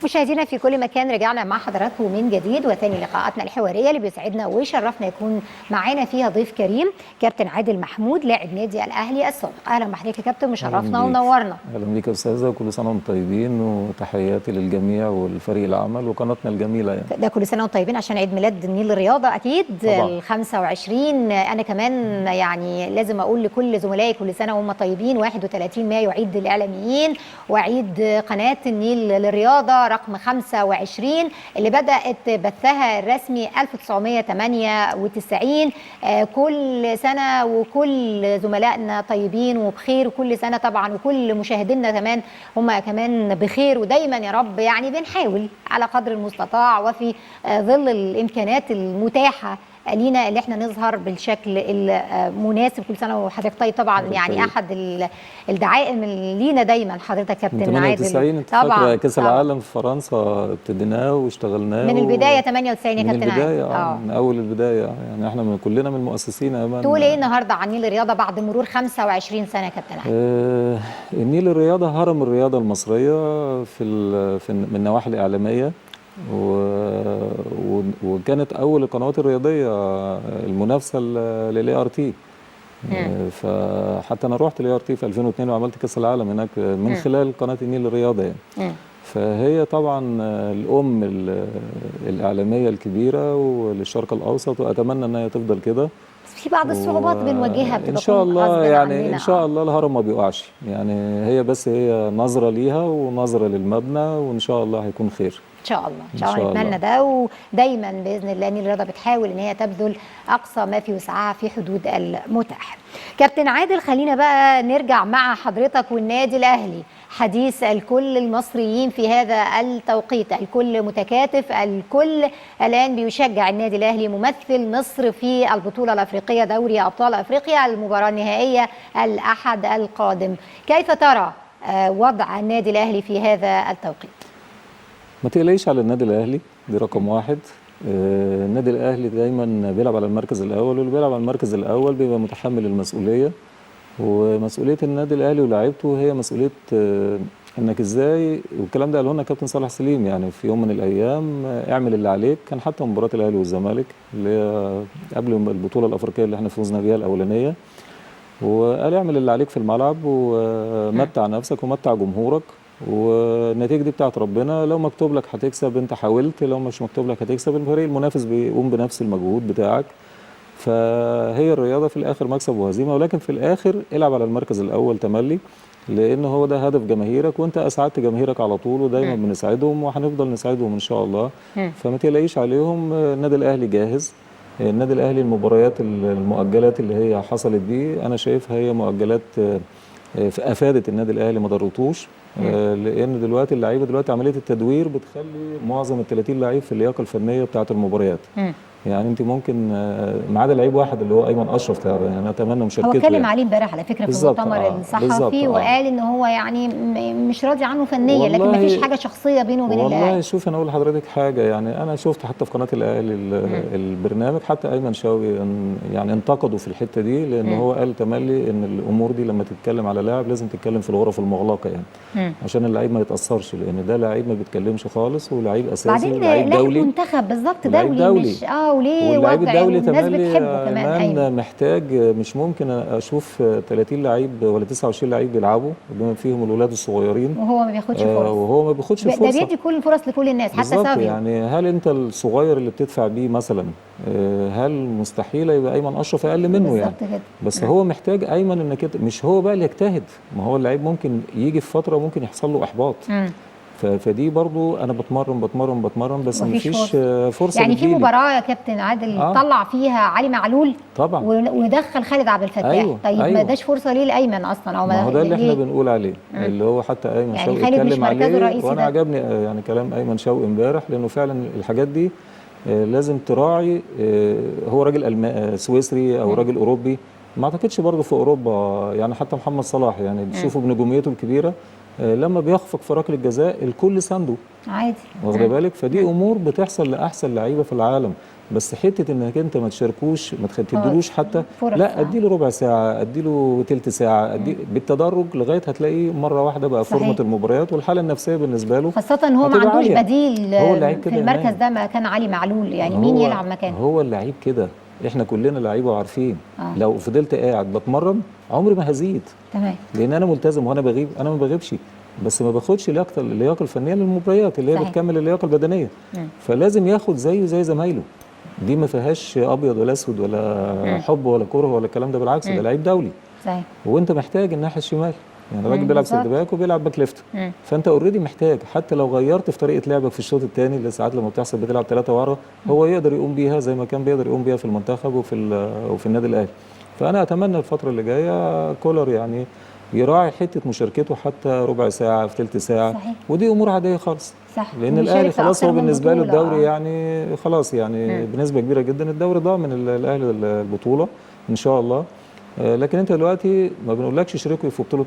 مشاهدينا في كل مكان، رجعنا مع حضراتكم من جديد وثاني لقاءاتنا الحواريه اللي بيسعدنا ويشرفنا يكون معانا فيها ضيف كريم كابتن عادل محمود لاعب نادي الاهلي السابق. اهلا بحضرتك يا كابتن، مشرفنا ونورنا. اهلا بيك يا استاذه، وكل سنه وانتم طيبين، وتحياتي للجميع والفريق العمل وقناتنا الجميله يعني. ده كل سنه وانتم طيبين عشان عيد ميلاد النيل الرياضه اكيد ال 25. انا كمان يعني لازم اقول لكل زملائي كل سنه وهم طيبين. 31 مايو عيد الاعلاميين وعيد قناه النيل للرياضه رقم 25 اللي بدات بثها الرسمي 1998. كل سنه وكل زملائنا طيبين وبخير، وكل سنه طبعا وكل مشاهدينا كمان هم كمان بخير، ودايما يا رب يعني بنحاول على قدر المستطاع وفي ظل الامكانات المتاحه لينا اللي احنا نظهر بالشكل المناسب. كل سنه وحضرتك طيب. طبعا يعني احد الدعائم اللي لينا دايما حضرتك كابتن عادل. 98 انت فاكره كاس العالم في فرنسا ابتديناه واشتغلناه من البدايه 98 يا كابتن عادل. من البدايه من اول البدايه يعني احنا كلنا من المؤسسين امان. تقول ايه النهارده عن نيل الرياضه بعد مرور 25 سنه يا كابتن عادل؟ النيل الرياضه هرم الرياضه المصريه في من النواحي الاعلاميه، وكانت اول القنوات الرياضيه المنافسه للاي ار تي. فحتى انا رحت الاي ار تي في 2002 وعملت كاس العالم هناك من خلال قناه النيل الرياضه يعني. فهي طبعا الام الاعلاميه الكبيره وللشرق الاوسط، واتمنى ان هي تفضل كده. في بعض الصعوبات بنواجهها ان شاء الله يعني ان شاء الله الهرم ما بيقعش يعني، هي بس هي نظره ليها ونظره للمبنى، وان شاء الله هيكون خير ان شاء الله. ان شاء الله نتمنى ده، ودايما باذن الله نيل الرياضه بتحاول ان هي تبذل اقصى ما في وسعها في حدود المتاح. كابتن عادل، خلينا بقى نرجع مع حضرتك والنادي الاهلي، حديث الكل المصريين في هذا التوقيت، الكل متكاتف، الكل الان بيشجع النادي الاهلي ممثل مصر في البطوله الافريقيه دوري ابطال افريقيا المباراه النهائيه الاحد القادم. كيف ترى وضع النادي الاهلي في هذا التوقيت؟ ما تقلقيش على النادي الاهلي، دي رقم واحد. النادي الاهلي دايما بيلعب على المركز الاول، واللي بيلعب على المركز الاول بيبقى متحمل المسؤوليه، ومسؤوليه النادي الاهلي ولاعيبته هي مسؤوليه انك ازاي، والكلام ده قاله لنا كابتن صالح سليم يعني في يوم من الايام، اعمل اللي عليك. كان حتى مباراه الاهلي والزمالك اللي هي قبل البطوله الافريقيه اللي احنا فوزنا بيها الاولانيه، وقال اعمل اللي عليك في الملعب ومتع نفسك ومتع جمهورك، والنتيجه دي بتاعت ربنا. لو مكتوب لك هتكسب انت حاولت، لو مش مكتوب لك هتكسب. الفريق المنافس بيقوم بنفس المجهود بتاعك. فهي الرياضه في الاخر مكسب وهزيمه، ولكن في الاخر العب على المركز الاول تملي، لان هو ده هدف جماهيرك، وانت اسعدت جماهيرك على طول، ودايما بنساعدهم وهنفضل نساعدهم ان شاء الله. فما تقلقيش عليهم. النادي الاهلي جاهز. النادي الاهلي المباريات المؤجلات اللي هي حصلت دي انا شايفها هي مؤجلات افادت النادي الاهلي، ما ضرتوش. لان دلوقتي اللعيبه دلوقتي عمليه التدوير بتخلي معظم ال 30 لعيب في اللياقه الفنيه بتاعه المباريات. يعني انت ممكن ما عدا لعيب واحد اللي هو ايمن اشرف، يعني انا اتمنى مشاركته. هو اتكلم عليه امبارح على فكره في المؤتمر الصحفي وقال ان هو يعني مش راضي عنه فنيا، لكن ما فيش حاجه شخصيه بينه وبين اللاعب. والله شوف انا اقول لحضرتك حاجه، يعني انا شفت حتى في قناه الاهلي البرنامج، حتى ايمن شوقي يعني انتقده في الحته دي، لان هو قال تملي ان الامور دي لما تتكلم على لاعب لازم تتكلم في الغرف المغلقه يعني، عشان اللعيب ما يتاثرش، لان ده لعيب ما بيتكلمش خالص ولعيب اساسي ولعيب دولي. منتخب بالظبط دولي مش وليه وضع الدولي الناس بتحبه كمان. محتاج، مش ممكن اشوف 30 لعيب ولا 29 لعيب بيلعبوا بما فيهم الولاد الصغيرين وهو ما بياخدش فرص. وهو ما بياخدش فرصه. ده بيدي كل الفرص لكل الناس حتى سافيو. يعني هل انت الصغير اللي بتدفع بيه مثلا هل مستحيل يبقى ايمن اشرف اقل منه يعني؟ كده. بس هو محتاج ايمن انك مش هو بقى اللي يجتهد، ما هو اللعيب ممكن يجي في فتره ممكن يحصل له احباط. فدي برضو انا بتمرن بس مفيش فرصه يعني في مباراه يا كابتن عادل طلع فيها علي معلول طبعا ودخل خالد عبد الفتاح. أيوة. طيب ما اداش فرصه ليه لايمن اصلا؟ او ما هو ده اللي احنا بنقول عليه، اللي هو حتى ايمن يعني شوقي اتكلم عليه، وانا عجبني يعني كلام ايمن شوقي امبارح، لانه فعلا الحاجات دي لازم تراعي. هو راجل سويسري او راجل اوروبي، ما اعتقدش برضه في اوروبا يعني، حتى محمد صلاح يعني تشوفوا بنجوميته الكبيره لما بيخفق في ركله الجزاء الكل سانده عادي، واخد بالك. فدي امور بتحصل لاحسن لعيبه في العالم. بس حته انك انت ما تشاركوش، ما تديلوش حتى، فرص. لا اديله ربع ساعه، اديله تلت ساعه، بالتدرج لغايه هتلاقيه مره واحده بقى صحيح. فورمه المباريات والحاله النفسيه بالنسبه له، خاصة هو ما هتبقى عندوش عالية. بديل هو اللعيب في كده المركز ده مكان علي معلول، يعني مين يلعب مكانه؟ هو اللعيب كده، احنا كلنا لعيبه وعارفين. آه. لو فضلت قاعد بتمرن عمري ما هزيد، تمام. لان انا ملتزم، وانا بغيب انا ما بغيبش، بس ما باخدش اللياقه الفنيه للمباريات اللي هي صحيح. بتكمل اللياقه البدنيه. فلازم ياخد زيه زي زمايله، دي ما فيهاش ابيض ولا اسود ولا حب ولا كره ولا الكلام ده، بالعكس ده لعيب دولي. صحيح. وانت محتاج الناحيه الشمال، يعني الراجل بيلعب سيرد باك وبيلعب باك ليفت، فانت اوريدي محتاج حتى لو غيرت في طريقه لعبك في الشوط الثاني، اللي ساعات لما بتحصل بتلعب 3 ورا، هو يقدر يقوم بيها زي ما كان بيقدر يقوم بيها في المنتخب وفي النادي الاهلي. فانا اتمنى الفتره اللي جايه كولر يعني يراعي حته مشاركته حتى ربع ساعه في ثلث ساعه. صحيح. ودي امور عاديه خالص. صح. لان الاهلي خلاص هو بالنسبه له الدوري يعني خلاص يعني بنسبه كبيره جدا الدوري ضامن الاهلي البطوله ان شاء الله. لكن انت دلوقتي ما بنقولكش اشركوا في بطوله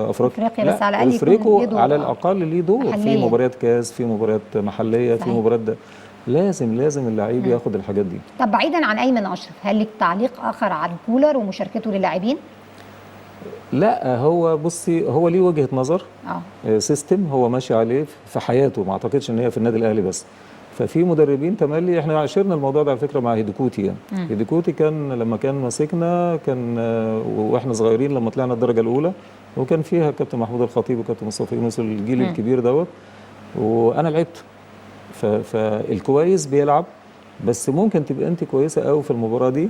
افريقيا، بس على الاقل افريقيا على الاقل ليه دور في مباريات كاس، في مباريات محليه، صحيح. في مباريات ده لازم اللعيب ياخد الحاجات دي. طب بعيدا عن ايمن اشرف، هل لك تعليق اخر عن كولر ومشاركته للاعبين؟ لا هو بصي، هو ليه وجهه نظر، سيستم هو ماشي عليه في حياته، ما اعتقدش ان هي في النادي الاهلي بس. ففي مدربين تملي، احنا عاشرنا الموضوع ده على فكره مع هيديكوتي يعني. هيديكوتي كان لما كان ماسكنا كان واحنا صغيرين لما طلعنا الدرجه الاولى، وكان فيها كابتن محمود الخطيب وكابتن مصطفى يونس، الجيل الكبير دوت، وانا لعبت. فالكويس بيلعب، بس ممكن تبقى انت كويسه قوي في المباراه دي،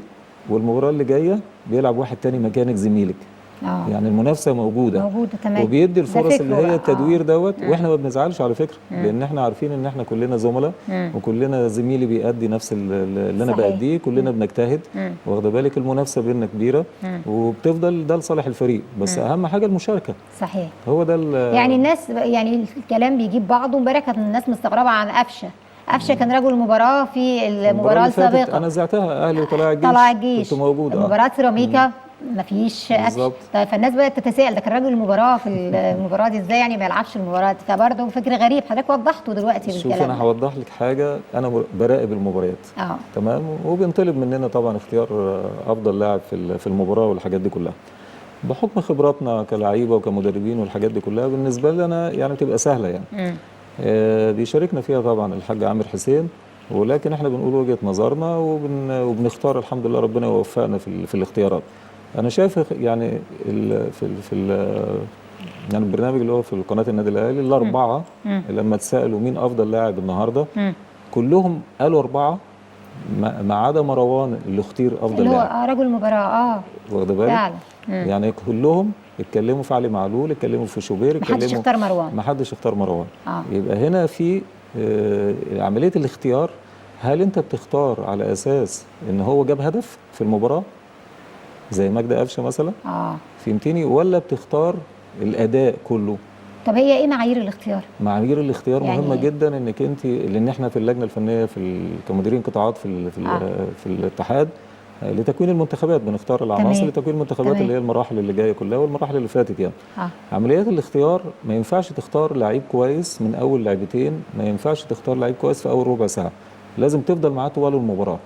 والمباراه اللي جايه بيلعب واحد تاني مكانك زميلك. يعني المنافسه موجوده تمام. وبيدي الفرص اللي هي التدوير دوت. واحنا ما بنزعلش على فكره، لان احنا عارفين ان احنا كلنا زملاء، وكلنا زميلي بيأدي نفس اللي انا بأديه، كلنا بنجتهد، واخده بالك المنافسه بيننا كبيره، وبتفضل ده لصالح الفريق، بس اهم حاجه المشاركه. صحيح. هو ده يعني الناس، يعني الكلام بيجيب بعضه. امبارح كانت الناس مستغربه عن قفشه كان رجل المباراه في المباراه السابقه، انا زعتها اهلي وطلائع الجيش كنت موجود. مباراه سيراميكا مفيش قفشه. طيب فالناس بدات تتساءل ده كان راجل المباراه في المباراه دي، ازاي يعني ما يلعبش المباراه دي؟ فبرضه فكر غريب، حضرتك وضحته دلوقتي بالكلام. شوف انا هوضح لك حاجه، انا براقب المباريات تمام، وبينطلب مننا طبعا اختيار افضل لاعب في المباراه والحاجات دي كلها، بحكم خبراتنا كلاعيبه وكمدربين والحاجات دي كلها بالنسبه لنا يعني بتبقى سهله يعني. بيشاركنا فيها طبعا الحاج عامر حسين، ولكن احنا بنقول وجهه نظرنا وبنختار الحمد لله، ربنا يوفقنا في الاختيارات. انا شايف يعني يعني البرنامج اللي هو في قناه النادي الاهلي الاربعه لما اتسالوا مين افضل لاعب النهارده، كلهم قالوا اربعه ما عدا مروان اللي اختير افضل لاعب، اللي هو رجل المباراه. واخد بالك فعلا. يعني كلهم اتكلموا في علي معلول، اتكلموا في شوبير، اتكلموا محدش اختار مروان. محدش اختار مروان. يبقى هنا في عمليه الاختيار، هل انت بتختار على اساس ان هو جاب هدف في المباراه زي مجدي قفشه مثلا؟ فهمتني؟ ولا بتختار الاداء كله؟ طب هي ايه معايير الاختيار؟ معايير الاختيار يعني مهمه جدا، انك انت، لان احنا في اللجنه الفنيه كمديرين قطاعات في الاتحاد لتكوين المنتخبات، بنختار العناصر لتكوين المنتخبات اللي هي المراحل اللي جايه كلها والمراحل اللي فاتت يعني. عمليات الاختيار ما ينفعش تختار لعيب كويس من اول لعبتين، ما ينفعش تختار لعيب كويس في اول ربع ساعه، لازم تفضل معاه طوال المباراه.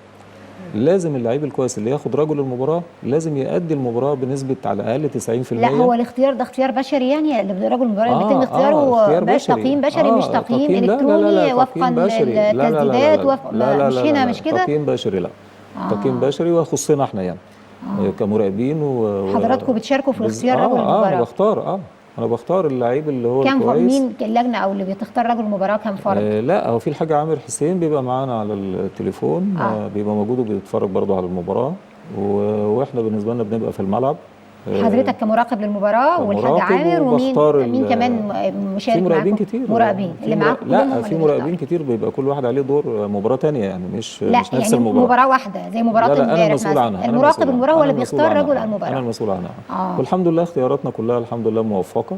لازم اللعيب الكويس اللي ياخد رجل المباراه لازم يؤدي المباراه بنسبه على الاقل 90%. لا هو الاختيار ده اختيار بشري، يعني اللي رجل المباراه اللي بيتم اختياره تقييم بشري مش تقييم الكتروني وفقا للتسديدات مش هنا مش كده؟ تقييم بشري، لا تقييم بشري ويخصنا احنا يعني كمراقبين حضراتكم بتشاركوا في اختيار رجل المباراه؟ انا بختار اللعيب اللي هو كم الكويس. مين اللجنه او اللي بتختار رجل المباراه كم فرد؟ لا هو في الحاج عامر حسين بيبقى معانا على التليفون، بيبقى موجود وبيتفرج برضه على المباراه، واحنا بالنسبه لنا بنبقى في الملعب. حضرتك كمراقب للمباراه والحاج عامر، ومين كمان مشارك؟ في مراقبين كتير. مراقبين اللي معاكم لا في مراقبين كتير، بيبقى كل واحد عليه دور مباراه ثانيه يعني، مش نفس يعني المباراه. مباراه واحده زي مباراه امبارح. انا المسؤول عنها، المراقب المباراه هو اللي بيختار رجل المباراه. انا المسؤول عنها. والحمد لله اختياراتنا كلها الحمد لله موفقه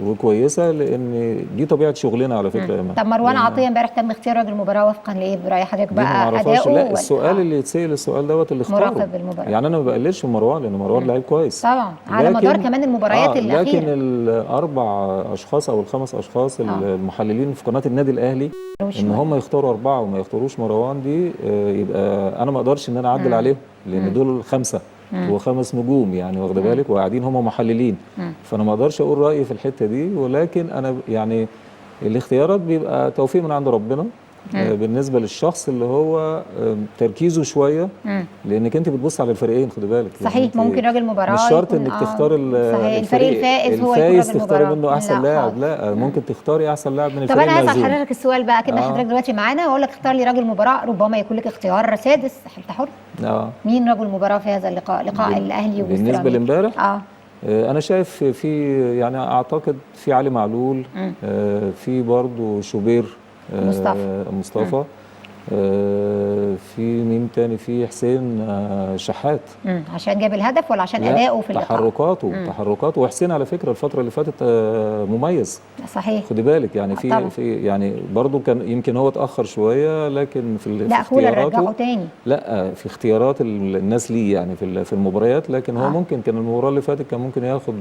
وكويسه، لان دي طبيعه شغلنا على فكره. طب مروان عطيه امبارح تم اختيار رجل المباراه وفقا لايه براي حضرتك بقى؟ اداؤه؟ لا السؤال اللي يتسال السؤال دوت اللي اختاره مراقب المباراه. يعني انا ما بقللش من مروان، مروان، لان مروان لعيب كويس طبعا على مدار كمان المباريات الاخيره. لكن الاربع اشخاص او الخمس اشخاص المحللين في قناه النادي الاهلي ان هم يختاروا 4 وما يختاروش مروان دي، يبقى انا ما اقدرش ان انا اعدل عليهم، لان دول 5 و5 نجوم يعني، واخده بالك، وقاعدين هم محللين. فانا ما اقدرش اقول رايي في الحته دي، ولكن انا يعني الاختيارات بيبقى توفيق من عند ربنا. بالنسبه للشخص اللي هو تركيزه شويه، لانك انت بتبص على الفريقين، خدي بالك. صحيح، يعني ممكن راجل مباراه مش شرط انك تختار صحيح الفريق الفائز هو يكون راجل تختاري مباراه، منه احسن لاعب، لا ممكن تختاري احسن لاعب من الفريق طب انا عايز المهزوم. حضرتك السؤال بقى كده، حضرتك دلوقتي معانا واقول لك اختار لي راجل مباراه، ربما يكون لك اختيار سادس، انت حر. مين رجل مباراه في هذا اللقاء، لقاء الاهلي وسيراميكا؟ بالنسبه لامبارح انا شايف في يعني اعتقد في علي معلول، في برضو شوبير، مصطفى في مين تاني، في حسين شحات. عشان جاب الهدف ولا عشان اداؤه في اللقاء؟ تحركاته وحسين على فكره الفتره اللي فاتت مميز. صحيح، خدي بالك يعني في يعني برضو كان يمكن هو اتاخر شويه، لكن في كولر رجعه تاني. لا في اختيارات الناس ليه يعني في المباريات، لكن هو ممكن كان المباراه اللي فاتت كان ممكن ياخد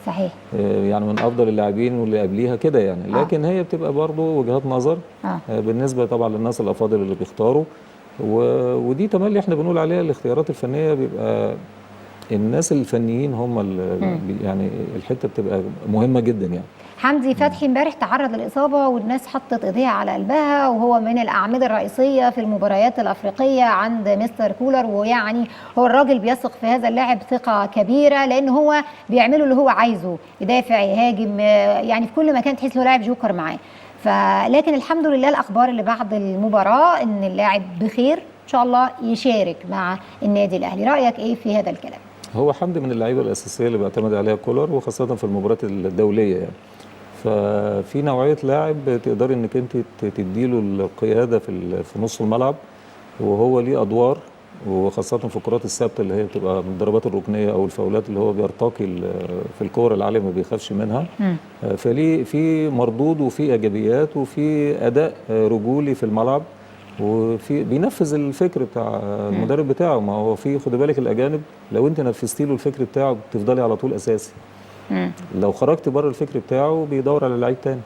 صحيح يعني من افضل اللاعبين واللي قبليها كده يعني، لكن هي بتبقى برضو وجهات نظر بالنسبه طبعا للناس الافاضل اللي بيختاروا، ودي تملي احنا بنقول عليها الاختيارات الفنيه، بيبقى الناس الفنيين هم يعني الحته بتبقى مهمه جدا يعني. حمدي فتحي امبارح تعرض للاصابه والناس حطت ايديها على قلبها، وهو من الاعمده الرئيسيه في المباريات الافريقيه عند مستر كولر، ويعني هو الراجل بيثق في هذا اللاعب ثقه كبيره، لان هو بيعمله اللي هو عايزه، يدافع يهاجم، يعني في كل مكان تحس له لاعب جوكر معاه. لكن الحمد لله الاخبار اللي بعد المباراه ان اللاعب بخير ان شاء الله يشارك مع النادي الاهلي. رايك ايه في هذا الكلام؟ هو حمدي من اللعيبه الاساسيه اللي بيعتمد عليها كولر، وخاصه في المباريات الدوليه يعني. ففي نوعيه لاعب تقدري انك انت تديله القياده في نص الملعب، وهو ليه ادوار، وخاصه في الكرات الثابته اللي هي بتبقى من الضربات الركنيه او الفاولات اللي هو بيرتقي في الكور العاليه ما بيخافش منها. فليه في مردود وفي ايجابيات وفي اداء رجولي في الملعب، وفي بينفذ الفكر بتاع المدرب بتاعه. ما هو في خد بالك الاجانب لو انت نفذتي له الفكر بتاعه بتفضلي على طول اساسي. لو خرجت بره الفكر بتاعه بيدور على لعيب تاني.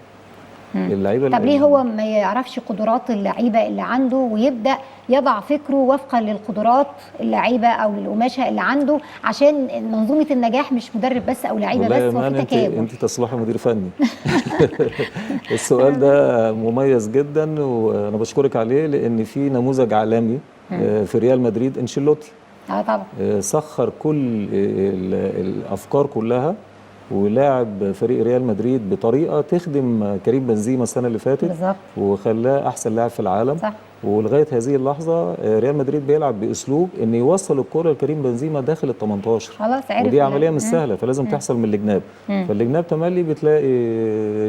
اللعيبه طب ليه هو ما يعرفش قدرات اللعيبه اللي عنده ويبدا يضع فكره وفقا للقدرات اللعيبه او للقماشه اللي عنده، عشان منظومه النجاح مش مدرب بس او لعيبه بس، هو في تكامل. انت تصلحي مدير فني. السؤال ده مميز جدا وانا بشكرك عليه، لان في نموذج عالمي في ريال مدريد انشيلوتي. طبعا سخر كل الافكار كلها ولاعب فريق ريال مدريد بطريقه تخدم كريم بنزيما السنه اللي فاتت بالظبط، وخلاه احسن لاعب في العالم. صح. ولغايه هذه اللحظه ريال مدريد بيلعب باسلوب ان يوصل الكره لكريم بنزيما داخل ال 18. خلاص عرف، ودي عمليه مش سهله، فلازم تحصل من الجناب. فالجناب تملي بتلاقي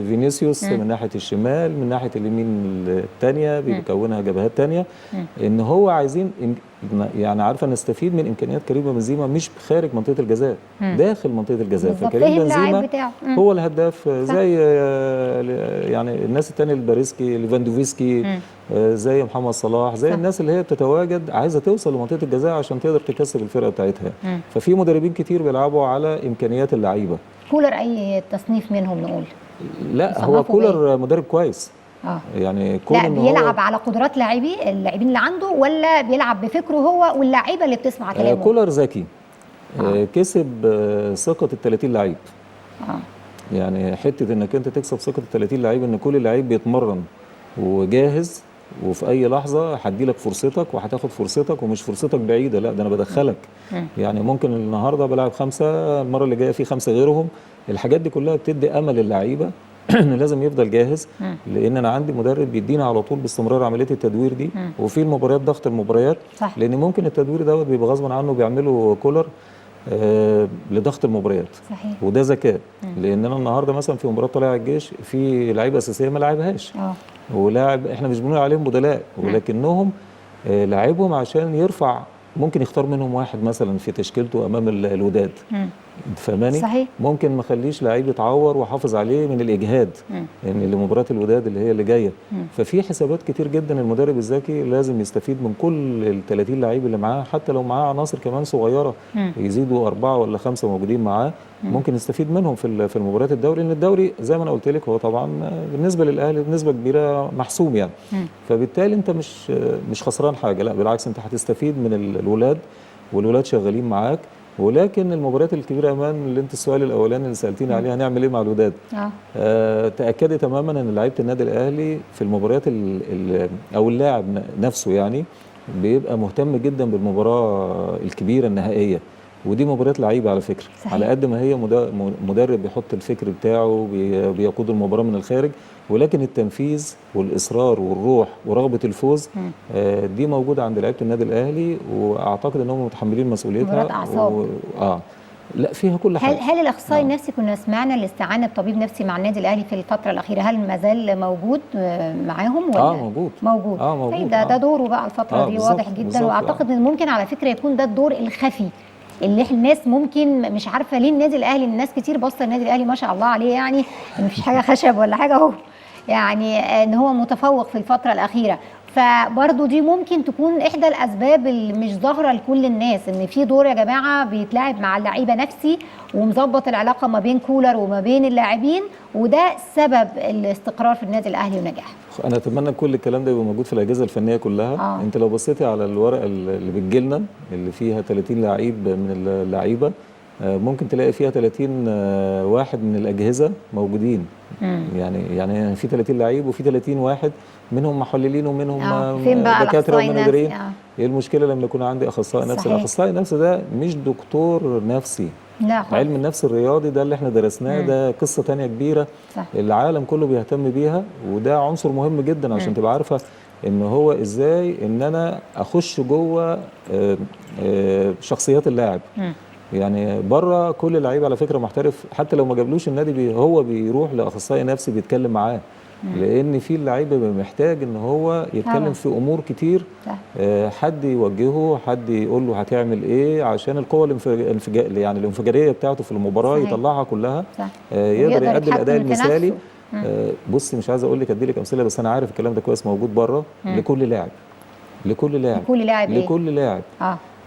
فينيسيوس من ناحيه الشمال، من ناحيه اليمين الثانيه بيكونها جبهات ثانيه، ان هو عايزين يعني عارفه نستفيد من امكانيات كريم بنزيما مش خارج منطقه الجزاء، داخل منطقه الجزاء. فكريم بنزيما هو الهداف، زي يعني الناس الثانيه الباريسكي ليفاندوفسكي، زي محمد صلاح، زي الناس اللي هي بتتواجد عايزه توصل لمنطقه الجزاء عشان تقدر تكسب الفرقه بتاعتها. ففي مدربين كتير بيلعبوا على امكانيات اللعيبه. كولر اي تصنيف منهم نقول؟ لا هو كولر مدرب كويس. يعني لا بيلعب على قدرات اللاعبين اللي عنده، ولا بيلعب بفكره هو واللاعيبه اللي بتسمع كلامه؟ كولر ذكي. كسب ثقه ال 30 لعيب. يعني حته انك انت تكسب ثقه ال 30 لعيب، ان كل لعيب بيتمرن وجاهز، وفي اي لحظه هدي لك فرصتك وهتاخد فرصتك، ومش فرصتك بعيده، لا ده انا بدخلك. يعني ممكن النهارده بلعب 5، المره اللي جايه في 5 غيرهم. الحاجات دي كلها بتدي امل للعيبه انه لازم يفضل جاهز، لان انا عندي مدرب بيدينا على طول باستمرار عمليه التدوير دي. وفي المباريات ضغط المباريات، صح. لان ممكن التدوير دوت بيبقى غصبا عنه بيعمله كولر لضغط المباريات. صحيح. وده ذكاء، لان انا النهارده مثلا في مباراه طلائع الجيش في لعيبه اساسيه ما لعبهاش، ولاعب احنا مش بنقول عليهم بدلاء، ولكنهم لاعبهم عشان يرفع، ممكن يختار منهم واحد مثلا في تشكيلته امام الوداد، فاهماني؟ صحيح. ممكن ما اخليش لعيب يتعور واحافظ عليه من الاجهاد يعني لمباراه الوداد اللي هي اللي جايه. ففي حسابات كتير جدا المدرب الذكي لازم يستفيد من كل ال 30 لعيب اللي معاه، حتى لو معاه عناصر كمان صغيره يزيدوا 4 ولا 5 موجودين معاه، ممكن يستفيد منهم في المباريات الدوري، لان الدوري زي ما انا قلت لك هو طبعا بالنسبه للاهلي بنسبه كبيره محسوم يعني. فبالتالي انت مش خسران حاجه، لا بالعكس انت هتستفيد من الولاد، والولاد شغالين معاك. ولكن المباريات الكبيره امان اللي انت السؤال الاولاني اللي سالتيني عليه هنعمل ايه مع الوداد؟ تاكدي تماما ان لعيبه النادي الاهلي في المباريات او اللاعب نفسه يعني بيبقى مهتم جدا بالمباراه الكبيره النهائيه، ودي مباريات لعيبه على فكره. صحيح. على قد ما هي مدرب بيحط الفكر بتاعه بيقود المباراه من الخارج، ولكن التنفيذ والاصرار والروح ورغبه الفوز دي موجوده عند لعيبه النادي الاهلي، واعتقد انهم متحملين مسؤوليتها. لا فيها كل حاجه. هل الاخصائي النفسي كنا سمعنا الاستعانه بطبيب نفسي مع النادي الاهلي في الفتره الاخيره، هل ما زال موجود معاهم ولا؟ موجود. موجود. ده دوره بقى الفتره دي واضح جدا. واعتقد ان ممكن على فكره يكون ده الدور الخفي اللي الناس ممكن مش عارفه ليه النادي الاهلي، الناس كتير باصه النادي الاهلي ما شاء الله عليه يعني مفيش حاجه خشب ولا حاجه اهو، يعني ان هو متفوق في الفتره الاخيره. فبرضه دي ممكن تكون احدى الاسباب اللي مش ظاهره لكل الناس، ان في دور يا جماعه بيتلعب مع اللعيبه نفسي ومظبط العلاقه ما بين كولر وما بين اللاعبين، وده سبب الاستقرار في النادي الاهلي ونجاحه. انا اتمنى كل الكلام ده يبقى موجود في الاجهزه الفنيه كلها. انت لو بصيتي على الورقه اللي بتجيلنا اللي فيها 30 لعيب من اللعيبه، ممكن تلاقي فيها 30 واحد من الاجهزه موجودين. يعني في 30 لعيب وفي 30 واحد منهم محللين ومنهم دكاتره ومنادرين. ايه المشكله لما يكون عندي اخصائي نفسي؟ الاخصائي النفسي ده مش دكتور نفسي، لا خالص. علم النفس الرياضي ده اللي احنا درسناه ده قصه ثانيه كبيره. صح. العالم كله بيهتم بيها، وده عنصر مهم جدا عشان تبقى عارفه ان هو ازاي ان انا اخش جوه شخصيات اللاعب. يعني بره كل اللعيبه على فكره محترف، حتى لو ما جابلوش النادي هو بيروح لاخصائي نفسي بيتكلم معاه، لان في اللعيبه محتاج ان هو يتكلم في امور كتير. حد يوجهه، حد يقول له هتعمل ايه عشان القوه الانفجاريه بتاعته في المباراه يطلعها كلها. يقدر يؤدي الاداء المثالي. بصي مش عايز اقول لك ادي لك امثله، بس انا عارف الكلام ده كويس موجود بره. لكل لاعب لكل لاعب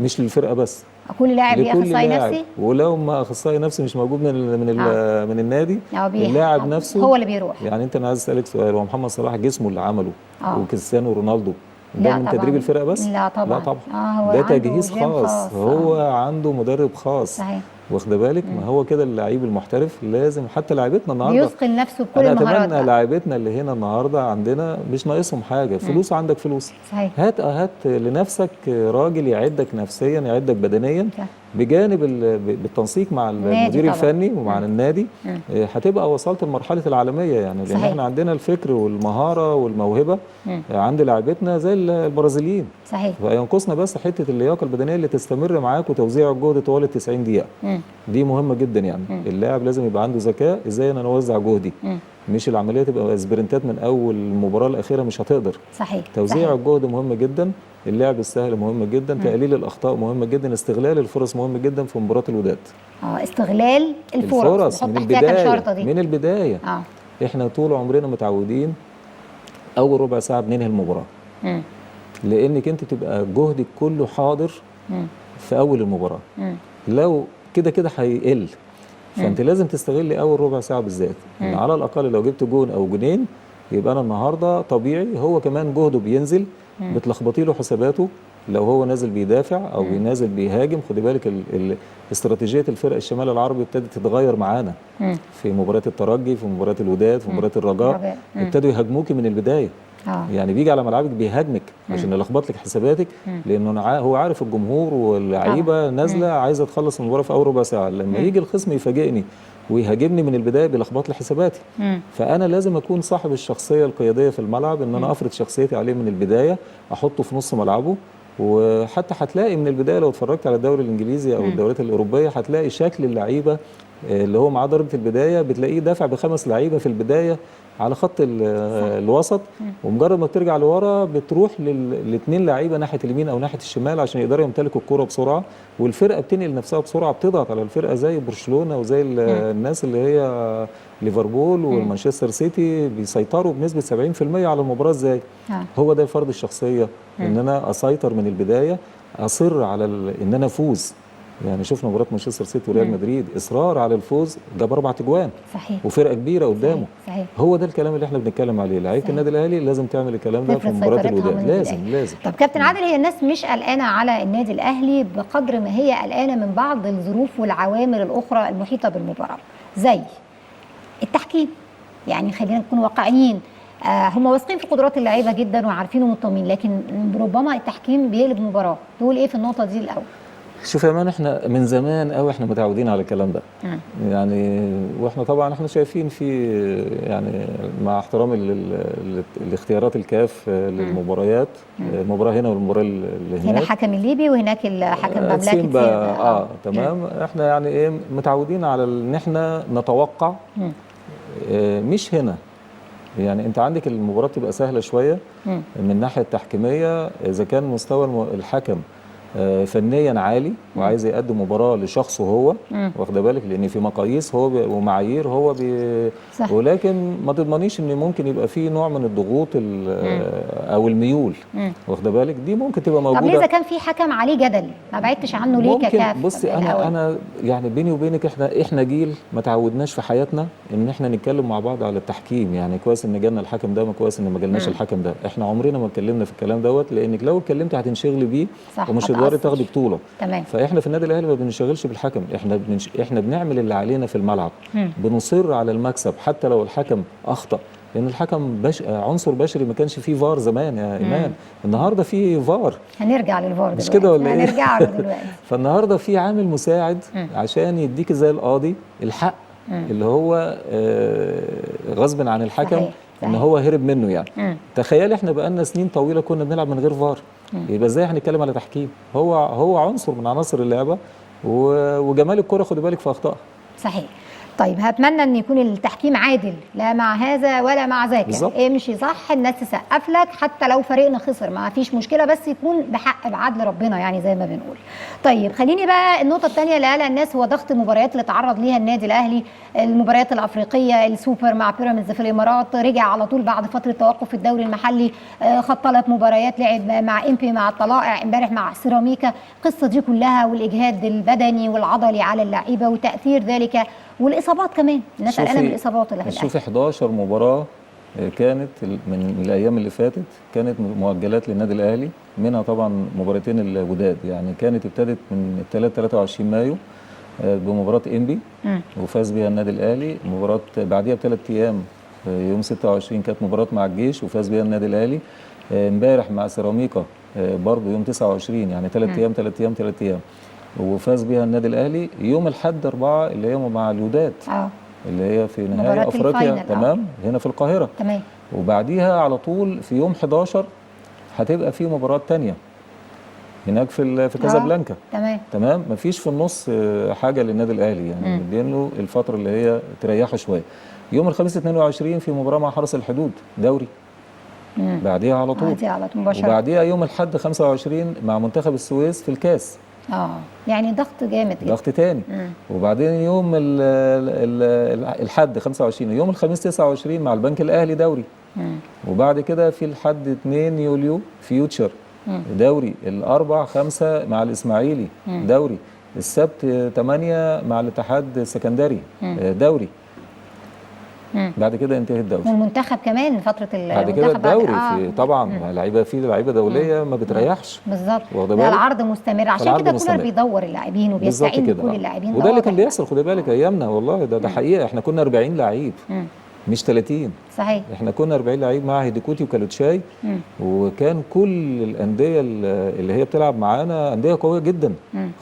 مش للفرقه بس، كل لاعب ليه اخصائي نفسي. ولو ما اخصائي نفسي مش موجود من النادي، اللاعب نفسه هو اللي بيروح. يعني انت انا عايز اسالك سؤال، هو محمد صلاح جسمه اللي عمله وكريستيانو رونالدو ده من تدريب الفرقه بس؟ لا طبعا. هو ده تجهيز خاص. هو عنده مدرب خاص. صحيح. واخده بالك؟ ما هو كده اللعيب المحترف لازم، حتى لاعبتنا النهارده بيثقل نفسه بكل المهارات. انا اتمنى لاعبتنا اللي هنا النهارده عندنا مش ناقصهم حاجه، فلوس عندك فلوس. صحيح. هات لنفسك راجل يعدك نفسيا يعدك بدنيا. صح. بجانب بالتنسيق مع المدير الفني ومع النادي هتبقى وصلت لمرحله العالميه يعني. لان احنا عندنا الفكر والمهاره والموهبه عند لاعبتنا زي البرازيليين. صحيح. فينقصنا بس حته اللياقه البدنيه اللي تستمر معاك وتوزيع الجهد طوال 90 دقيقه. دي مهمه جدا يعني. اللاعب لازم يبقى عنده ذكاء ازاي انا اوزع جهدي. مش العمليه تبقى سبرنتات من اول المباراه الاخيره، مش هتقدر. صحيح. توزيع الجهد مهم جدا، اللعب السهل مهم جدا، تقليل الاخطاء مهم جدا، استغلال الفرص مهم جدا في مباراه الوداد. استغلال الفرص من البدايه. من البدايه. احنا طول عمرنا متعودين اول ربع ساعه بننهي المباراه. لانك انت تبقى جهدك كله حاضر في اول المباراه. لو كده هيقل، فانت لازم تستغلي اول ربع ساعه بالذات. يعني على الاقل لو جبت جون او جونين يبقى انا النهارده طبيعي هو كمان جهده بينزل، بتلخبطي له حساباته. لو هو نازل بيدافع او نازل بيهاجم، خدي بالك استراتيجيه الفرق الشمال العربي ابتدت تتغير معانا في مباراه الترجي، في مباراه الوداد، في مباراه الرجاء. ابتدوا يهاجموكي من البدايه. يعني بيجي على ملعبك بيهاجمك عشان يلخبط لك حساباتك، لانه هو عارف الجمهور واللعيبه نازله عايزه تخلص المباراه في اول ربع ساعه. لما يجي الخصم يفاجئني ويهاجمني من البدايه بيلخبط لي حساباتي. فانا لازم اكون صاحب الشخصيه القياديه في الملعب، ان انا افرض شخصيتي عليه من البدايه، احطه في نص ملعبه. وحتى هتلاقي من البدايه لو اتفرجت على الدوري الانجليزي او الدوريات الاوروبيه هتلاقي شكل اللعيبه اللي هو معاه ضربه البدايه بتلاقيه دافع ب5 لعيبه في البدايه على خط الوسط، ومجرد ما بترجع لورا بتروح للاثنين لعيبه ناحيه اليمين او ناحيه الشمال عشان يقدروا يمتلكوا الكره بسرعه، والفرقه بتنقل نفسها بسرعه، بتضغط على الفرقه زي برشلونه وزي الناس اللي هي ليفربول ومانشستر سيتي بيسيطروا بنسبه 70% على المباراه. ازاي؟ هو ده فرض الشخصيه، ان انا اسيطر من البدايه، اصر على ان انا افوز. يعني شفنا مباراه مانشستر سيتي وريال مدريد، اصرار على الفوز، جاب 4 اجوان. صحيح. وفرقه كبيره قدامه. صحيح. هو ده الكلام اللي احنا بنتكلم عليه، لعيبه النادي الاهلي لازم تعمل الكلام ده في مباراه الوداد، لازم. طب كابتن عادل، هي الناس مش قلقانه على النادي الاهلي بقدر ما هي قلقانه من بعض الظروف والعوامل الاخرى المحيطه بالمباراه، زي التحكيم. يعني خلينا نكون واقعيين، هم واثقين في قدرات اللعيبه جدا وعارفين ومطمئنين، لكن ربما التحكيم بيقلب مباراه. تقول ايه في النقطه دي الاول؟ شوف يا مان، احنا من زمان قوي احنا متعودين على الكلام ده. يعني واحنا طبعا احنا شايفين في، يعني مع احترامي لاختيارات الكاف للمباريات، المباراه هنا والمباراه اللي هناك، هنا حكم الليبي وهناك الحكم مملكه سيمبا. تمام. احنا يعني ايه متعودين على ان احنا نتوقع. مش هنا، يعني انت عندك المباراه تبقى سهله شويه من الناحيه التحكيميه اذا كان مستوى الحكم فنيا عالي وعايز يقدم مباراه لشخصه هو، واخده بالك، لان في مقاييس هو ومعايير هو ولكن ما تضمنيش ان ممكن يبقى في نوع من الضغوط او الميول، واخده بالك، دي ممكن تبقى موجوده. طب ليه اذا كان في حكم عليه جدل ما بعدتش عنه ليه ككاف؟ بصي، انا يعني بيني وبينك احنا جيل ما تعودناش في حياتنا ان احنا نتكلم مع بعض على التحكيم. يعني كويس ان جالنا الحكم ده، ما كويس ان ما جالناش الحكم ده. احنا عمرنا ما اتكلمنا في الكلام دوت، لانك لو اتكلمت هتنشغلي بيه ومش هتقدري تاخدي بطوله. تمام. فاحنا في النادي الاهلي ما بنشغلش بالحكم، احنا بنعمل اللي علينا في الملعب، بنصر على المكسب حتى لو الحكم اخطا، لان الحكم عنصر بشري. ما كانش فيه فار زمان يا ايمان، النهارده فيه فار. هنرجع للفار دلوقتي، مش كده ولا ايه؟ هنرجع له دلوقتي. فالنهارده في عامل مساعد عشان يديك زي القاضي الحق اللي هو غصب عن الحكم. صحيح. ان هو هرب منه. يعني تخيل احنا بقالنا سنين طويله كنا بنلعب من غير فار، يبقى ازاي هنتكلم على تحكيم؟ هو عنصر من عناصر اللعبه، وجمال الكره خدي بالك في اخطائها. صحيح. طيب هتمنى ان يكون التحكيم عادل، لا مع هذا ولا مع ذاك. امشي صح، الناس تسقف لك حتى لو فريقنا خسر، ما فيش مشكله، بس يكون بحق بعدل ربنا، يعني زي ما بنقول. طيب خليني بقى النقطه الثانيه اللي قالها الناس هو ضغط المباريات اللي تعرض ليها النادي الاهلي، المباريات الافريقيه، السوبر مع بيراميدز في الامارات، رجع على طول بعد فتره توقف في الدوري المحلي، خد 3 مباريات، لعب مع امبي، مع الطلائع، امبارح مع سيراميكا. القصه دي كلها والاجهاد البدني والعضلي على اللعيبه وتاثير ذلك والاصابات كمان، الناس قلقانه من الاصابات اللي في الاهلي. شوفي 11 مباراه كانت من الايام اللي فاتت كانت مؤجلات للنادي الاهلي، منها طبعا مباراتين الوداد. يعني كانت ابتدت من 23 مايو بمباراه انبي وفاز بها النادي الاهلي. مباراه بعديها ب3 ايام يوم 26 كانت مباراه مع الجيش وفاز بها النادي الاهلي. امبارح مع سيراميكا برضه يوم 29، يعني 3 ايام 3 ايام وفاز بها النادي الاهلي. يوم الاحد 4 اللي هي مع الوداد اللي هي في نهائي افريقيا، تمام، هنا في القاهره. تمام. وبعديها على طول في يوم 11 هتبقى في مباراه ثانيه هناك في كازابلانكا. تمام. مفيش في النص حاجه للنادي الاهلي، يعني مدينه الفتره اللي هي تريحوا شويه. يوم الخميس 22 في مباراه مع حرس الحدود دوري. بعديها على طول مباشره. وبعديها يوم الاحد 25 مع منتخب السويس في الكاس. يعني ضغط جامد جدا، ضغط تاني. وبعدين يوم الحد 25، يوم الخميس 29 مع البنك الاهلي دوري. وبعد كده في الحد 2 يوليو فيوتشر دوري. الاربع 5 مع الاسماعيلي دوري. السبت 8 مع الاتحاد السكندري دوري. بعد كده انتهى الدوري. والمنتخب كمان فتره بعد كده الدوري طبعا لعيبه لعيبه دوليه ما بتريحش. بالظبط. العرض مستمر، عشان كده كولر بيدور اللاعبين وبيستعين بكل اللاعبين، وده اللي كان بيحصل. خدي بالك ايامنا والله ده حقيقه، احنا كنا 40 لعيب مش 30. صحيح. احنا كنا 40 لعيب مع هيديكوتي وكالوتشاي، وكان كل الانديه اللي هي بتلعب معانا انديه قويه جدا.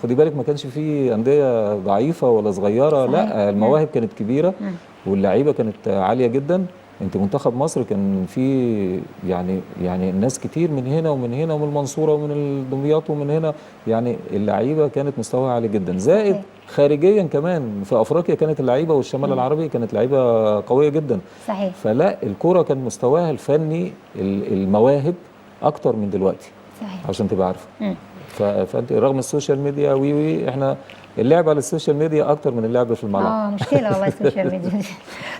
خدي بالك ما كانش في انديه ضعيفه ولا صغيره. صحيح. لا، المواهب كانت كبيره واللعيبه كانت عاليه جدا. انت منتخب مصر كان في يعني ناس كتير من هنا ومن هنا ومن المنصوره ومن دمياط ومن هنا، يعني اللعيبه كانت مستواها عالي جدا. زائد خارجيا كمان في افريقيا كانت اللعيبه والشمال العربي كانت لعيبه قويه جدا. صحيح. فلا الكوره كان مستواها الفني المواهب اكتر من دلوقتي. صحيح. عشان تبقى عارفه. فانت رغم السوشيال ميديا احنا اللعب على السوشيال ميديا اكتر من اللعب في الملعب. مشكله والله السوشيال ميديا.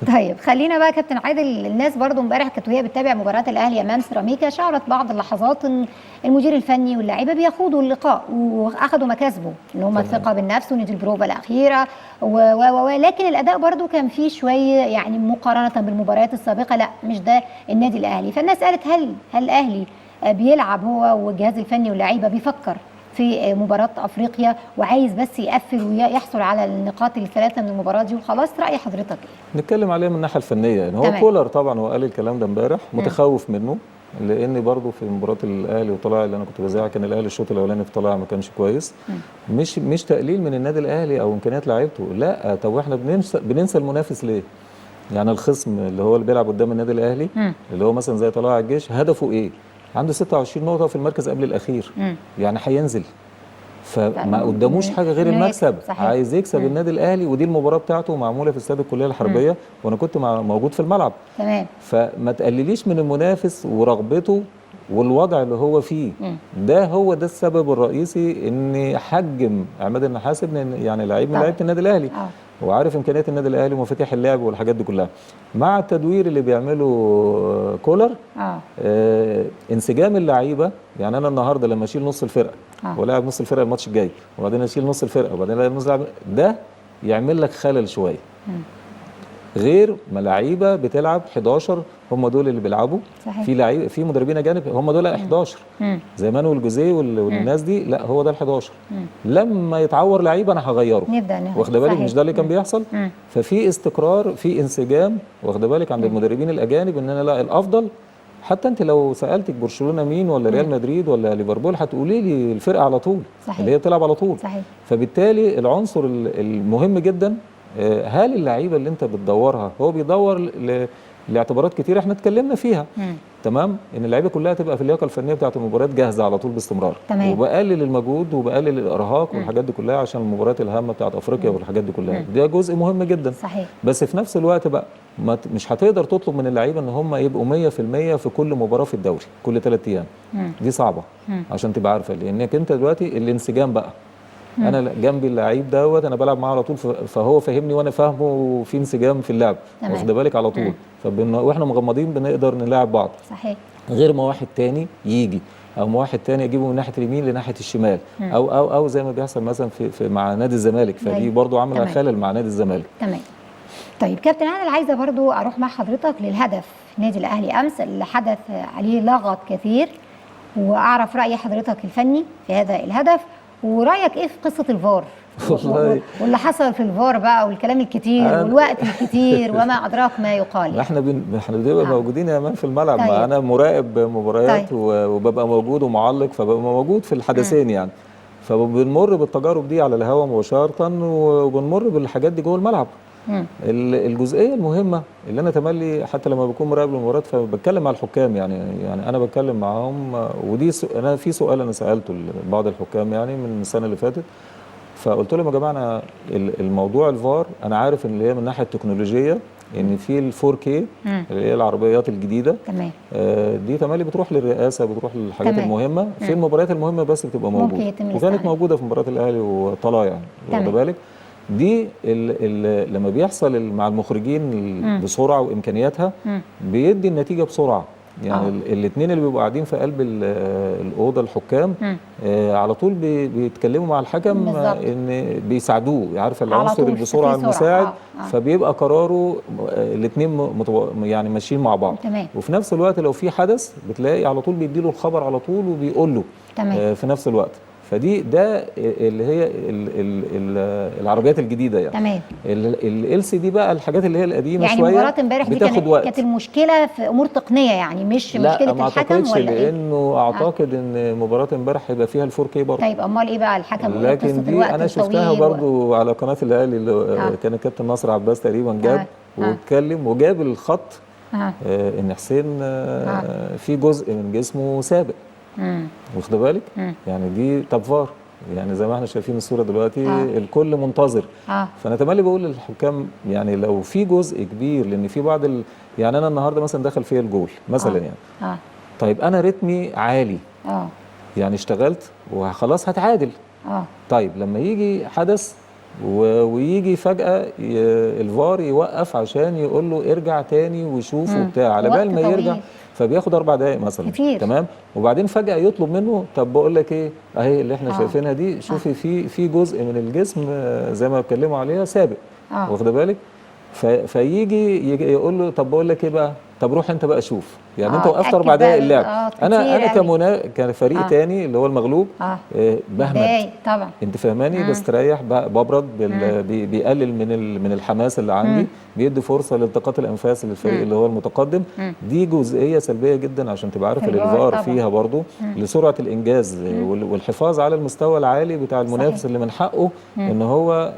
طيب خلينا بقى كابتن عادل، الناس برضو امبارح كانت وهي بتتابع مباراه الاهلي امام سيراميكا شعرت بعض اللحظات ان المدير الفني واللاعيبه بيخوضوا اللقاء واخدوا مكاسبه ان هم الثقه بالنفس وندي البروفا الاخيره ولكن الاداء برضو كان فيه شويه يعني مقارنه بالمباريات السابقه لا مش ده النادي الاهلي. فالناس قالت هل الاهلي بيلعب هو والجهاز الفني واللعيبه بيفكر في مباراة أفريقيا وعايز بس يقفل ويحصل على النقاط الثلاثة من المباراة دي وخلاص؟ رأي حضرتك إيه؟ نتكلم عليه من الناحية الفنية. يعني هو كولر طبعا هو قال الكلام ده امبارح متخوف منه، لأن برضه في مباراة الأهلي وطلائع اللي أنا كنت بذاعها كان الأهلي الشوط الأولاني في طلائع ما كانش كويس. مش تقليل من النادي الأهلي أو إمكانيات لعيبته، لا. طب إحنا بننسى المنافس ليه؟ يعني الخصم اللي هو اللي بيلعب قدام النادي الأهلي اللي هو مثلا زي طلائع الجيش هدفه إيه؟ عنده 26 نقطة في المركز قبل الأخير. يعني هينزل، فما قداموش حاجة غير المكسب. عايز يكسب النادي الأهلي، ودي المباراة بتاعته معمولة في استاد الكلية الحربية وأنا كنت موجود في الملعب. تمام. فما تقلليش من المنافس ورغبته والوضع اللي هو فيه. هو ده السبب الرئيسي ان حجم عماد النحاس يعني لعيب من لعيبه النادي الاهلي وعارف امكانيات النادي الاهلي ومفاتيح اللعب والحاجات دي كلها مع التدوير اللي بيعمله كولر. انسجام اللعيبه. يعني انا النهارده لما اشيل نص الفرقه ولاعب نص الفرقه الماتش الجاي وبعدين اشيل نص الفرقه وبعدين الاعب نص ده يعمل لك خلل شويه. غير ما لعيبه بتلعب 11 هم دول اللي بيلعبوا. صحيح. في لعيبه في مدربين اجانب هم دول 11 زي مانويل جوزيه والناس دي، لا هو ده ال 11. لما يتعور لعيبه انا هغيره. واخده بالك مش ده اللي كان بيحصل. ففي استقرار في انسجام واخده بالك عند المدربين الاجانب ان انا لا الافضل. حتى انت لو سالتك برشلونه مين ولا ريال مدريد ولا ليفربول هتقولي لي الفرقه على طول. صحيح. اللي هي بتلعب على طول. صحيح. فبالتالي العنصر المهم جدا هل اللعيبه اللي انت بتدورها هو بيدور لاعتبارات كتير احنا اتكلمنا فيها. تمام. ان اللعيبه كلها تبقى في اللياقه الفنيه بتاعه المباريات جاهزه على طول باستمرار. تمام. وبقلل المجهود وبقلل الارهاق والحاجات دي كلها عشان المباريات الهامه بتاعه افريقيا والحاجات دي كلها. ده جزء مهم جدا. صحيح. بس في نفس الوقت بقى مش هتقدر تطلب من اللعيبه ان هم يبقوا 100% في كل مباراه في الدوري كل 3 ايام. دي صعبه عشان تبقى عارفه لانك انت دلوقتي الانسجام بقى. انا جنبي اللعيب انا بلعب معاه على طول فهو فاهمني وانا فاهمه وفي انسجام في اللعب. واخد بالك على طول. واحنا مغمضين بنقدر نلاعب بعض. صحيح. غير ما واحد تاني يجي او ما واحد تاني اجيبه من ناحيه اليمين لناحيه الشمال او زي ما بيحصل مثلا في مع نادي الزمالك. فدي برضو عامله خلل مع نادي الزمالك. تمام. طيب كابتن انا عايزه برضو اروح مع حضرتك للهدف نادي الاهلي امس اللي حدث عليه لغط كثير واعرف راي حضرتك الفني في هذا الهدف ورايك ايه في قصه الفار واللي حصل في الفار بقى والكلام الكتير والوقت الكتير وما ادراك ما يقال. احنا بنبقى موجودين يا مان في الملعب. طيب. انا مراقب مباريات. طيب. وببقى موجود ومعلق فببقى موجود في الحدثين يعني. فبنمر بالتجارب دي على الهواء مباشره وبنمر بالحاجات دي جوه الملعب. الجزئيه المهمه اللي انا تملي حتى لما بكون مراقب المباريات فبتكلم مع الحكام يعني انا بتكلم معاهم ودي انا في سؤال انا سالته لبعض الحكام يعني من السنه اللي فاتت فقلت لهم يا جماعه انا الموضوع الفار انا عارف ان هي من الناحيه التكنولوجيه ان في ال 4K اللي هي العربيات الجديده. تمام. دي تملي بتروح للرئاسه بتروح للحاجات المهمه. في المباريات المهمه بس بتبقى موجوده وكانت موجوده في مباراه الاهلي وطلائع يعني. واخد بالك دي لما بيحصل مع المخرجين بسرعه وامكانياتها بيدي النتيجه بسرعه يعني. الاثنين اللي بيبقوا قاعدين في قلب الاوضه الحكام على طول بيتكلموا مع الحكم ان بيساعدوه عارف العنصر اللي بسرعه المساعد. فبيبقى قراره الاثنين يعني ماشيين مع بعض. تمام. وفي نفس الوقت لو في حدث بتلاقي على طول بيديله الخبر على طول وبيقول له. تمام. في نفس الوقت فدي اللي هي العربيات الجديده يعني. تمام. ال سي دي بقى الحاجات اللي هي القديمه يعني شويه يعني مباراه امبارح دي كانت المشكله في امور تقنيه يعني مش مشكله الحكم ولا ما اعتقدش لانه اعتقد ان مباراه امبارح هيبقى فيها ال 4K برضه. طيب امال ايه بقى الحكم لكن دي انا شفتها برضه على قناه الاهلي اللي كان الكابتن ناصر عباس تقريبا جاب واتكلم وجاب الخط ان حسين في جزء من جسمه سابق. واخد بالك يعني دي طب فار يعني زي ما احنا شايفين الصوره دلوقتي الكل منتظر. فانا تملي بقول للحكام يعني لو في جزء كبير، لان في بعض يعني انا النهارده مثلا دخل فيا الجول مثلا يعني طيب انا رتمي عالي يعني اشتغلت وخلاص هتعادل. طيب لما يجي حدث ويجي فجأة الفار يوقف عشان يقول له ارجع تاني وشوف وبتاع، على بال ما يرجع فبياخد 4 دقايق مثلا كتير. تمام. وبعدين فجأة يطلب منه طب بقول لك ايه اهي اللي احنا شايفينها دي، شوفي في جزء من الجسم زي ما بيتكلموا عليها سابق، واخده بالك؟ فيجي يقول له طب بقول لك ايه بقى، طب روح انت بقى شوف، يعني انت وقفت 4 دقايق اللعب. انا كفريق تاني اللي هو المغلوب بهمت طبعا، انت فاهماني، بستريح ببرد بيقلل من الحماس اللي عندي، بيدي فرصه لالتقاط الانفاس للفريق اللي هو المتقدم. دي جزئيه سلبيه جدا عشان تبقى عارف الفار فيها برضو لسرعه الانجاز والحفاظ على المستوى العالي بتاع المنافس اللي من حقه ان هو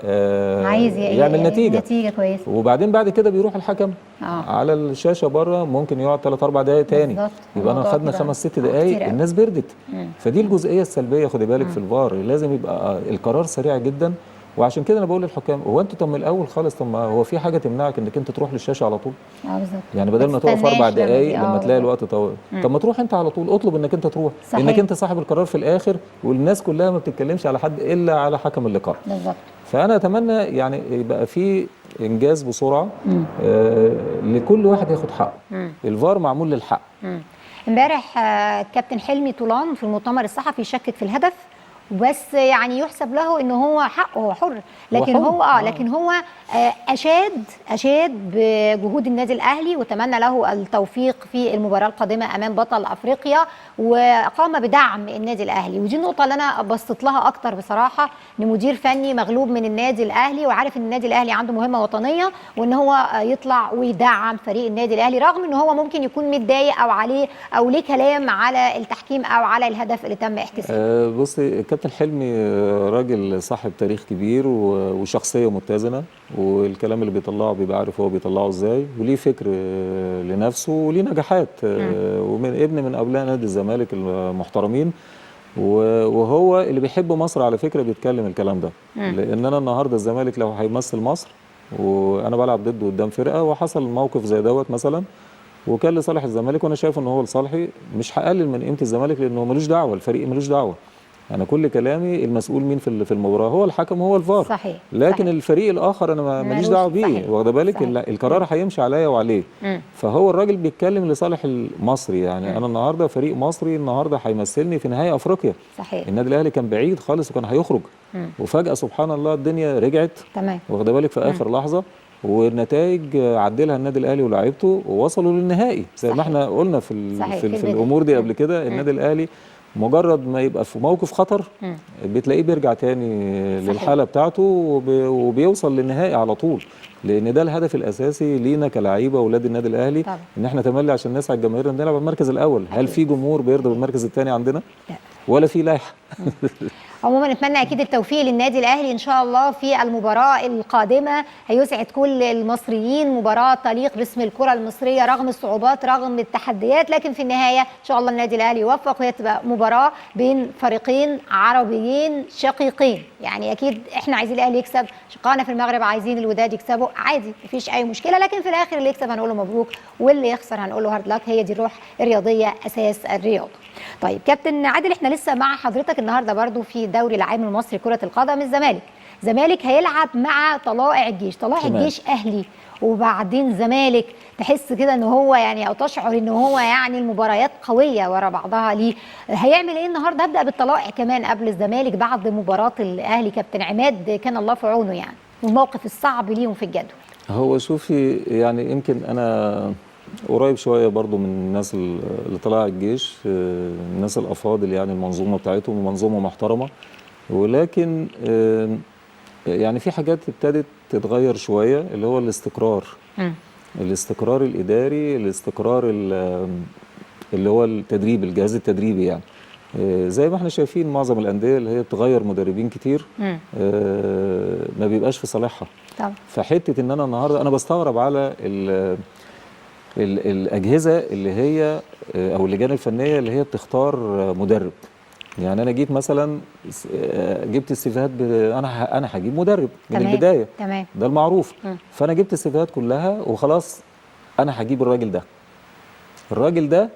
عايز يعمل نتيجه كويسه. وبعدين بعد كده بيروح الحكم على الشاشه بره ممكن يقعد 3 4 دقائق تاني، يبقى انا خدنا 5 6 دقائق الناس بردت. فدي الجزئيه السلبيه خدي بالك في الفار، لازم يبقى القرار سريع جدا. وعشان كده انا بقول للحكام هو انتوا طب من الاول خالص، طب ما هو في حاجه تمنعك انك انت تروح للشاشه على طول؟ بالظبط. يعني بدل ما تقف 4 دقائق لما تلاقي الوقت طويل، طب ما تروح انت على طول، اطلب انك انت تروح، انك انت صاحب القرار في الاخر، والناس كلها ما بتتكلمش على حد الا على حكم اللقاء. بالظبط. فانا اتمنى يعني يبقى في انجاز بسرعه لكل واحد ياخد حقه. الفار معمول للحق. امبارح كابتن حلمي طولان في المؤتمر الصحفي شكك في الهدف، بس يعني يحسب له ان هو حقه، هو حر، لكن هو اشاد بجهود النادي الاهلي وتمنى له التوفيق في المباراه القادمه امام بطل افريقيا، وقام بدعم النادي الاهلي. ودي النقطه اللي انا بسطت لها اكتر بصراحه، ان مدير فني مغلوب من النادي الاهلي وعارف ان النادي الاهلي عنده مهمه وطنيه، وان هو يطلع ويدعم فريق النادي الاهلي رغم ان هو ممكن يكون متضايق او عليه او ليه كلام على التحكيم او على الهدف اللي تم احتسابه. بصي كابتن حلمي راجل صاحب تاريخ كبير وشخصيه متزنه، والكلام اللي بيطلعه بيبقى عارف هو بيطلعه ازاي، وليه فكر لنفسه وليه نجاحات، ومن ابن من ابناء نادي الزمالك المحترمين، وهو اللي بيحب مصر على فكره بيتكلم الكلام ده. لان انا النهارده الزمالك لو هيمثل مصر وانا بلعب ضده قدام فرقه وحصل موقف زي دوت مثلا وكان لصالح الزمالك وانا شايف ان هو لصالحي، مش هقلل من قيمه الزمالك لانه ملوش دعوه، الفريق ملوش دعوه. انا كل كلامي المسؤول مين في المباراه هو الحكم، هو الفار. صحيح. لكن صحيح. الفريق الاخر انا ماليش دعوه بيه، واخده بالك؟ القرار هيمشي عليا وعليه. فهو الراجل بيتكلم لصالح المصري، يعني انا النهارده فريق مصري النهارده هيمثلني في نهائي افريقيا. صحيح. النادي الاهلي كان بعيد خالص وكان هيخرج، وفجاه سبحان الله الدنيا رجعت، تمام، واخده بالك؟ في اخر لحظه والنتائج عدلها النادي الاهلي ولاعيبته ووصلوا للنهائي زي ما احنا قلنا في الامور دي قبل كده. النادي الاهلي مجرد ما يبقى في موقف خطر بتلاقيه بيرجع تاني للحاله بتاعته وبيوصل للنهائي على طول، لان ده الهدف الاساسي لينا كلاعيبه واولاد النادي الاهلي طبعا. ان احنا نتملي عشان نسعد الجماهير ان نلعب المركز الاول. هل في جمهور بيرضى بالمركز الثاني عندنا؟ لا. ولا في لائحه. عموما نتمنى اكيد التوفيق للنادي الاهلي ان شاء الله في المباراه القادمه، هيسعد كل المصريين، مباراه تليق باسم الكره المصريه رغم الصعوبات رغم التحديات، لكن في النهايه ان شاء الله النادي الاهلي يوفق وهي تبقى مباراه بين فريقين عربيين شقيقين. يعني اكيد احنا عايزين الاهلي يكسب، شقائنا في المغرب عايزين الوداد يكسبوا، عادي مفيش اي مشكله، لكن في الاخر اللي يكسب هنقول له مبروك واللي يخسر هنقول له هارد لك. هي دي الروح الرياضيه، اساس الرياضه. طيب كابتن عادل، احنا لسه مع حضرتك النهارده برضو في الدوري العام المصري كرة القدم. الزمالك هيلعب مع طلائع الجيش، طلائع الجيش اهلي وبعدين زمالك، تحس كده ان هو يعني او تشعر ان هو يعني المباريات قويه ورا بعضها. ليه هيعمل ايه النهارده؟ ابدا بالطلائع كمان قبل الزمالك بعد مباراه الاهلي. كابتن عماد كان الله في عونه يعني، والموقف الصعب ليهم في الجدول. هو شوفي يعني يمكن انا قريب شويه برضو من الناس اللي طلع الجيش، الناس الافاضل يعني المنظومه بتاعتهم منظومه محترمه، ولكن يعني في حاجات ابتدت تتغير شويه اللي هو الاستقرار الاداري، الاستقرار اللي هو التدريب، الجهاز التدريبي يعني. زي ما احنا شايفين معظم الانديه اللي هي بتغير مدربين كتير ما بيبقاش في صالحها. فحته ان انا النهارده انا بستغرب على الأجهزة اللي هي أو اللجان الفنية اللي هي بتختار مدرب. يعني انا جيت مثلا جبت السيفيهات انا هجيب مدرب من تمام. البدايه، تمام. ده المعروف. فانا جبت السيفيهات كلها وخلاص، انا هجيب الراجل ده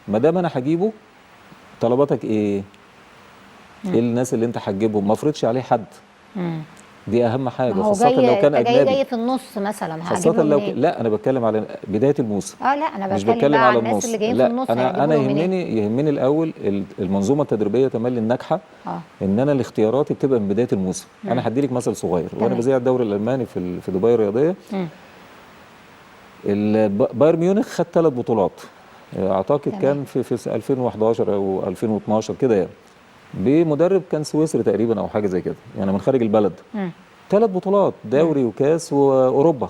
ما دام انا هجيبه، طلباتك ايه؟ ايه الناس اللي انت هتجيبهم؟ ما افرضش عليه حد. دي اهم حاجه، ما هو خاصه لو كان انت اجنبي. جاي في النص مثلا، خاصه هجيب له لو منين؟ لا، انا بتكلم على بدايه الموسم. لا انا مش بتكلم بتكلم بقى على عن الناس اللي النص، جايين في لا، النص، انا هيجيبوا له منين؟ يهمني الاول المنظومه التدريبيه تملي الناجحه. ان انا الاختياراتي بتبقى من بدايه الموسم. انا هدي لك مثل صغير. وانا بذيع الدوري الالماني في دبي الرياضيه، بايرن ميونخ خد 3 بطولات اعتقد كان في 2011 او 2012 كده يعني، بمدرب كان سويسري تقريبا او حاجه زي كده، يعني من خارج البلد. 3 بطولات دوري وكاس واوروبا.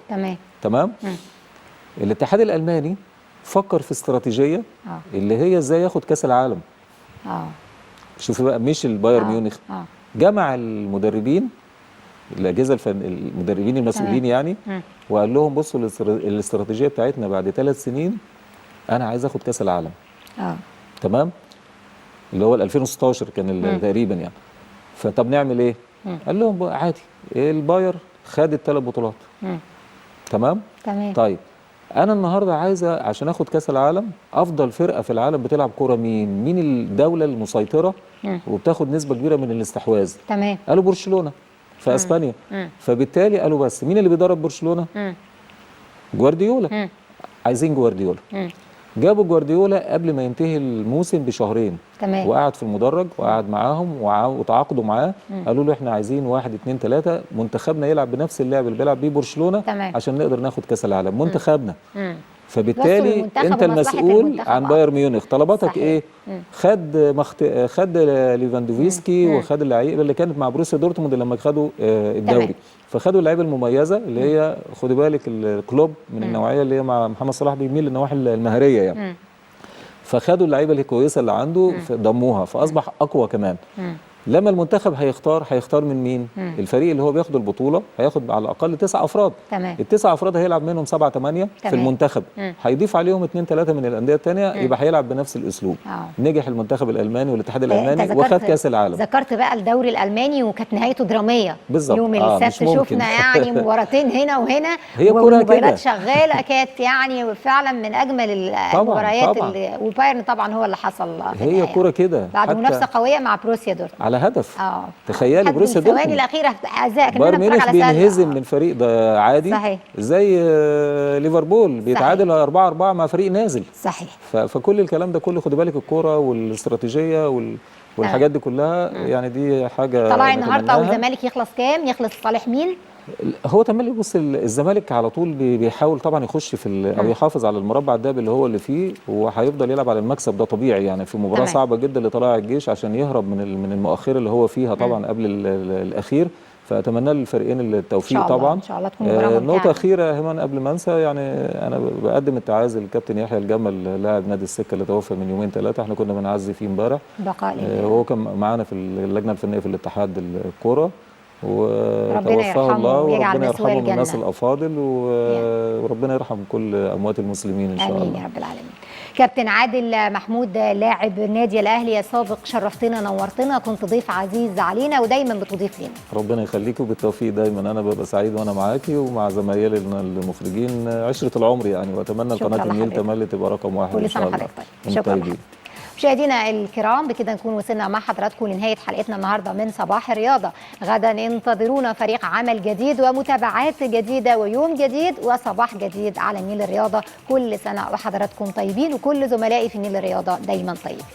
تمام. الاتحاد الالماني فكر في استراتيجيه اللي هي ازاي ياخد كاس العالم. شوف بقى، مش البايرن ميونخ. جمع المدربين، الاجهزه المدربين المسؤولين يعني، وقال لهم بصوا الاستراتيجيه بتاعتنا بعد 3 سنين انا عايز اخد كاس العالم. تمام. اللي هو 2016 كان تقريبا يعني. فطب نعمل ايه؟ قال لهم عادي، الباير خد ال3 بطولات. تمام. طيب انا النهارده عايزه عشان اخد كاس العالم، افضل فرقه في العالم بتلعب كوره مين الدوله المسيطره وبتاخد نسبه كبيره من الاستحواذ؟ قالوا برشلونه في اسبانيا. فبالتالي قالوا بس مين اللي بيدرب برشلونه؟ جوارديولا. عايزين جوارديولا. جابوا جوارديولا قبل ما ينتهي الموسم بشهرين. وقعد في المدرج وقعد معاهم وتعاقدوا معاه. قالوا له احنا عايزين 1 2 3 منتخبنا يلعب بنفس اللعب اللي بيلعب بيه برشلونه عشان نقدر ناخد كاس العالم منتخبنا. فبالتالي انت المسؤول عن بايرن ميونخ، طلباتك ايه؟ خد ليفاندوفسكي وخد اللعيبه اللي كانت مع بروسيا دورتموند لما خدوا الدوري. فخدوا اللعيبه المميزه اللي هي خدي بالك الكلوب من النوعيه اللي هي مع محمد صلاح بيميل للنواحي المهاريه يعني. فخدوا اللعيبه اللي كويسه اللي عنده ضموها، فاصبح اقوى كمان. لما المنتخب هيختار من مين؟ الفريق اللي هو بياخد البطوله هياخد على الاقل 9 افراد. ال9 افراد هيلعب منهم 7 8 في المنتخب. هيضيف عليهم 2 3 من الانديه الثانيه، يبقى هيلعب بنفس الاسلوب. نجح المنتخب الالماني والاتحاد الالماني وخد كاس العالم. ذكرت بقى الدوري الالماني وكانت نهايته دراميه بالظبط. يوم السبت شفنا يعني مباراتين هنا وهنا، والمباريات شغاله، كانت يعني فعلا من اجمل المباريات. وبايرن طبعا هو اللي حصل. هي كوره كده بعد منافسه قويه مع بروسيا دورتموند على هدف. تخيلي بروسيا دورتموند الثواني الاخيره اعزائك بايرن ميونخ بينهزم من فريق ده عادي. صحيح. زي ليفربول بيتعادل 4-4 مع فريق نازل. صحيح. فكل الكلام ده كله خدي بالك، الكوره والاستراتيجيه والحاجات دي كلها يعني دي حاجه طلع النهارده. والزمالك يخلص كام؟ يخلص صالح مين؟ هو تملي بص، الزمالك على طول بيحاول طبعا يخش في او يحافظ على المربع الذهبي اللي هو اللي فيه، وهيفضل يلعب على المكسب، ده طبيعي يعني في مباراه صعبه جدا لطلائع الجيش عشان يهرب من المؤخره اللي هو فيها طبعا قبل الاخير. فاتمنى للفريقين التوفيق طبعا. ان شاء الله تكون مباراه ممتعه. نقطه اخيره همان قبل ما انسى، يعني انا بقدم التعازي للكابتن يحيى الجمل لاعب نادي السكه اللي توفى من يومين 3. احنا كنا بنعزي فيه امبارح. بقاء لله. وهو كان معانا في اللجنه الفنيه في الاتحاد الكوره، وتوفاه الله وربنا يرحمه من الناس الافاضل، وربنا يرحم كل اموات المسلمين ان شاء الله. امين يا رب العالمين. كابتن عادل محمود لاعب النادي الاهلي السابق، شرفتنا نورتنا، كنت ضيف عزيز علينا ودايما بتضيف لنا. ربنا يخليكي وبالتوفيق دايما. انا ببقى سعيد وانا معاكي ومع زمايلي المخرجين، عشره العمر يعني، واتمنى قناه النيل تملي تبقى رقم 1 ان شاء الله. كل سنه وحضرتك طيب. شكرا لك. مشاهدينا الكرام، بكده نكون وصلنا مع حضراتكم لنهايه حلقتنا النهارده من صباح الرياضه. غدا انتظرونا فريق عمل جديد ومتابعات جديده ويوم جديد وصباح جديد على النيل الرياضه. كل سنه وحضراتكم طيبين، وكل زملائي في النيل الرياضه دايما طيبين.